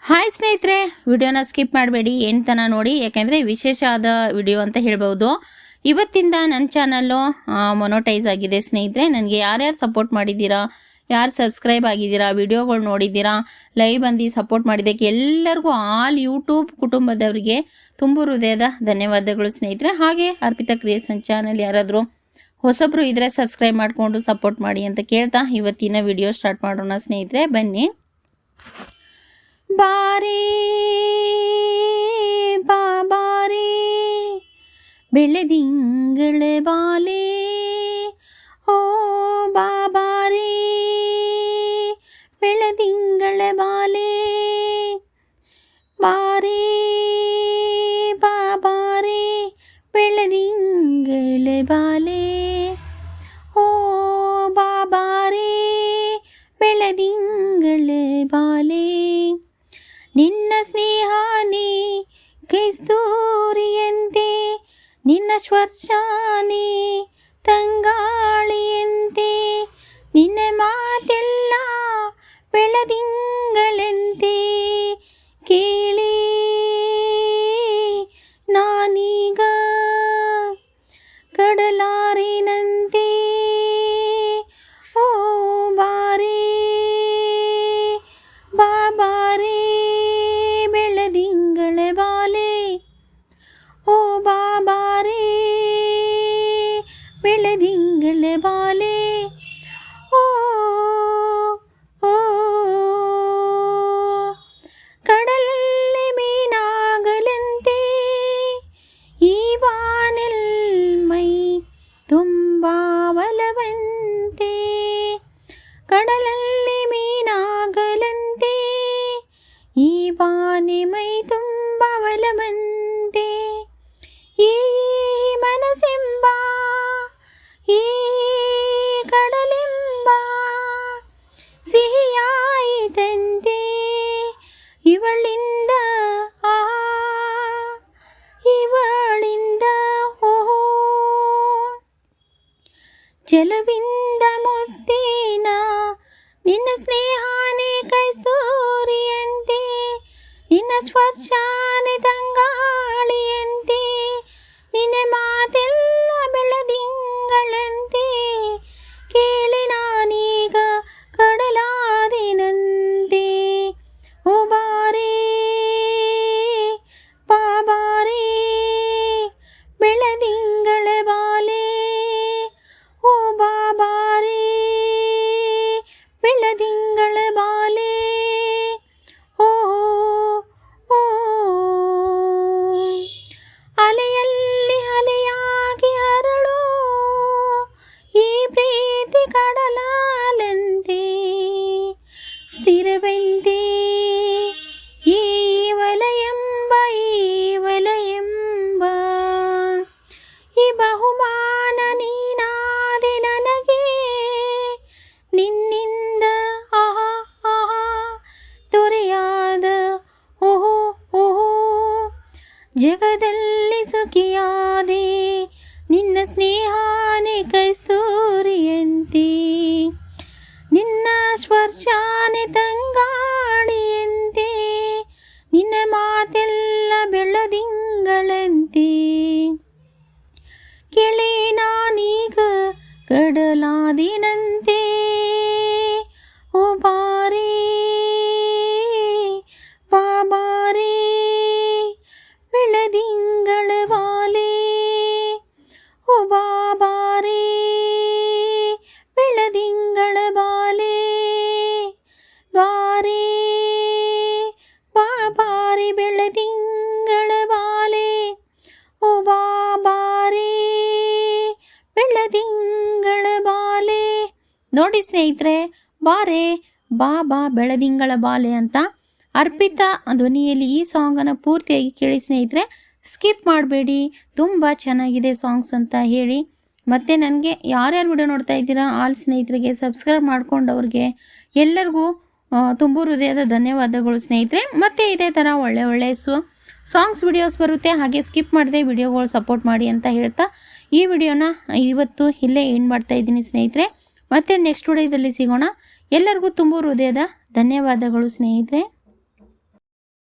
Hi ಸ್ನೇಹಿತರೆ, ವಿಡಿಯೋನ skip ಮಾಡಬೇಡಿ, ಎಂಟನ ನೋಡಿ, ಯಾಕೆಂದರೆ ವಿಶೇಷವಾದ ವಿಡಿಯೋ ಅಂತ ಹೇಳ್ಬೋದು. ಇವತ್ತಿಂದ ನನ್ನ ಚಾನಲ್ಲು ಮೊನೋಟೈಸ್ ಆಗಿದೆ ಸ್ನೇಹಿತರೆ. ನನಗೆ ಯಾರ್ಯಾರು ಸಪೋರ್ಟ್ ಮಾಡಿದ್ದೀರಾ, ಯಾರು ಸಬ್ಸ್ಕ್ರೈಬ್ ಆಗಿದ್ದೀರಾ, ವಿಡಿಯೋಗಳು ನೋಡಿದ್ದೀರಾ, ಲೈವ್ ಬಂದು ಸಪೋರ್ಟ್ ಮಾಡಿದ್ದಕ್ಕೆ ಎಲ್ಲರಿಗೂ ಆಲ್ ಯೂಟ್ಯೂಬ್ ಕುಟುಂಬದವರಿಗೆ ತುಂಬ ಹೃದಯದ ಧನ್ಯವಾದಗಳು ಸ್ನೇಹಿತರೆ. ಹಾಗೆ ಅರ್ಪಿತಾ ಕ್ರಿಯೇಷನ್ ಚಾನಲ್ ಯಾರಾದರೂ ಹೊಸಬ್ರು ಇದ್ದರೆ ಸಬ್ಸ್ಕ್ರೈಬ್ ಮಾಡಿಕೊಂಡು ಸಪೋರ್ಟ್ ಮಾಡಿ ಅಂತ ಕೇಳ್ತಾ ಇವತ್ತಿನ ವಿಡಿಯೋ ಸ್ಟಾರ್ಟ್ ಮಾಡೋಣ ಸ್ನೇಹಿತರೆ, ಬನ್ನಿ. ಬಾರಿ ಬಾಬಾರಿ ಬೆಳೆದಿಂಗಳ ಬಾಲೆ, ಓ ಬಾಬಾರಿ ಬೆಳೆದಿಂಗಳ ಬಾಲೆ, ಬಾರಿ ಬಾಬಾರಿ ಬೆಳೆದಿಂಗಳ ಬಾಲೆ, ಓ ಬಾಬಾರಿ ಬೆಳೆದಿಂಗಳ ಬಾಲೆ. ನಿನ್ನ ಸ್ನೇಹಾನೇ ಕಸ್ತೂರಿಯಂತೆ, ನಿನ್ನ ಸ್ಪರ್ಶಾನೇ ತಂಗಾಳಿಯಂತೆ, ನಿನ್ನ ಮಾತೆಲ್ಲ ಬೆಳದಿಂಗಳಂತೆ. ಕೇಳಿ ನಾನೀಗ ಕಡಲಾರಿನಂತೆ, ಓ ಬಾರಿ ಬಾಬಾರಿ ಬೆಳದಿಂಗಳ ಬಾಲೆ, ಓ ಬಾಬಾರಿ ಬೆಳದಿಂಗಳ ಬಾಲೆ, ಓ ಓ ಕಡಲಲ್ಲಿ ಮೀನಾಗಲಂತೆ, ಈ ಬಾನೆಲ್ ಮೈ ತುಂಬ ಒಲವಂತೆ. ಕಡಲಲ್ಲಿ ಮೀನಾಗಲಂತೆ, ಈ ಬಾನೆ ಮೈ ತುಂಬ ಒಲವಂತೆ. ಈ ಮನಸ್ಸೆಂಬ ಈ ಕಡಲೆಂಬ ಸಿಹಿಯಾಯಿತಂತೆ, ಇವಳಿಂದ ಆ ಇವಳಿಂದ ಓಹೋ. ಚೆಲುವಿಂದ ಮುತ್ತಿನ ನಿನ್ನ ಸ್ನೇಹಾನೇ ಕಸ್ತೂರಿಯಂತೆ, ನಿನ್ನ ಸ್ಪರ್ಶಾನೆ ತಂಗಾಳಿಯಂತೆ, ನಿನ್ನ ಮಾತೆಲ್ಲ ಬೆಳದಿಂಗಳಂತೆ. ಕೇಳಿ ನಾನೀಗ ಕಡಲಾದಿನಂತೆ, ಓ ಬಾರಿ ಬಾಬಾರಿ ಬೆಳದಿಂಗಳ ಬಾಲೆ, ಓ ಬಾಬಾರಿ ಬೆಳದಿಂಗಳ ಬಾಲೆ, ಓ ಓ. ಅಲೆಯಲ್ಲಿ ಅಲೆಯಾಗಿ ಹರಳು ಈ ಪ್ರೀತಿ ಕಡಲಾಲಂತೆ, ಸ್ಥಿರವೆಂತೆ ಈ ವಲಯೆಂಬ ಈ ವಲಯೆಂಬ. ಈ ಬಹುಮಾನ ನೀನಾದೆ ನನಗೆ, ನಿನ್ನಿಂದ ಆಹಾ ಆಹಾ ದೊರೆಯಾದ ಓಹೋ ಓಹೋ. ಜಗದಲ್ಲಿ ಸುಖಿಯಾದೆ, ನಿನ್ನ ಸ್ನೇಹಾನೇ ಕಸ್ತೂರಿಯಂತೆ, ನಿನ್ನ ಸ್ಪರ್ಶಾನೆ ತಂಗಾಳಿಯಂತೆ, ನಿನ್ನ ಮಾತೆಲ್ಲ ಬೆಳದಿಂಗಳಂತೆ. ಕೇಳಿ ನಾನೀಗ ಕಡಲಾದಿನಂತೆ, ಓ ಬಾರಿ ಬಾಬಾರಿ ಬೆಳದಿಂಗಳ ಬಾಲೆ, ಓ ಬಾಬಾರಿ ಬೆಳದಿಂಗಳ ಬಾಲೆ, ಬಾರಿ ಬಾಬಾರಿ ಬೆಳದಿಂಗಳ ಬಾಲೆ, ಓ ಬಾಬಾರಿ ಬೆಳದಿಂಗಳ ಬಾಲೆ. ನೋಡಿ ಸ್ನೇಹಿತರೆ, ಬಾರೆ ಬಾಬಾ ಬೆಳದಿಂಗಳ ಬಾಲೆ ಅಂತ ಅರ್ಪಿತಾ ಧ್ವನಿಯಲ್ಲಿ ಈ ಸಾಂಗನ್ನು ಪೂರ್ತಿಯಾಗಿ ಕೇಳಿ ಸ್ನೇಹಿತರೆ, ಸ್ಕಿಪ್ ಮಾಡಬೇಡಿ. ತುಂಬ ಚೆನ್ನಾಗಿದೆ ಸಾಂಗ್ಸ್ ಅಂತ ಹೇಳಿ, ಮತ್ತು ನನಗೆ ಯಾರ್ಯಾರು ವಿಡಿಯೋ ನೋಡ್ತಾ ಇದ್ದೀರಾ ಆಲ್ ಸ್ನೇಹಿತರಿಗೆ ಸಬ್ಸ್ಕ್ರೈಬ್ ಮಾಡ್ಕೊಂಡವ್ರಿಗೆ ಎಲ್ಲರಿಗೂ ತುಂಬ ಹೃದಯದ ಧನ್ಯವಾದಗಳು ಸ್ನೇಹಿತರೆ. ಮತ್ತು ಇದೇ ಥರ ಒಳ್ಳೆ ಸಾಂಗ್ಸ್ ವಿಡಿಯೋಸ್ ಬರುತ್ತೆ, ಹಾಗೆ ಸ್ಕಿಪ್ ಮಾಡದೆ ವಿಡಿಯೋಗಳು ಸಪೋರ್ಟ್ ಮಾಡಿ ಅಂತ ಹೇಳ್ತಾ ಈ ವಿಡಿಯೋನ ಇವತ್ತು ಇಲ್ಲೇ ಎಂಡ್ ಮಾಡ್ತಾ ಇದ್ದೀನಿ ಸ್ನೇಹಿತರೆ. ಮತ್ತೆ ನೆಕ್ಸ್ಟ್ ವಿಡಿಯೋದಲ್ಲಿ ಸಿಗೋಣ. ಎಲ್ಲರಿಗೂ ತುಂಬ ಹೃದಯದ ಧನ್ಯವಾದಗಳು ಸ್ನೇಹಿತರೆ.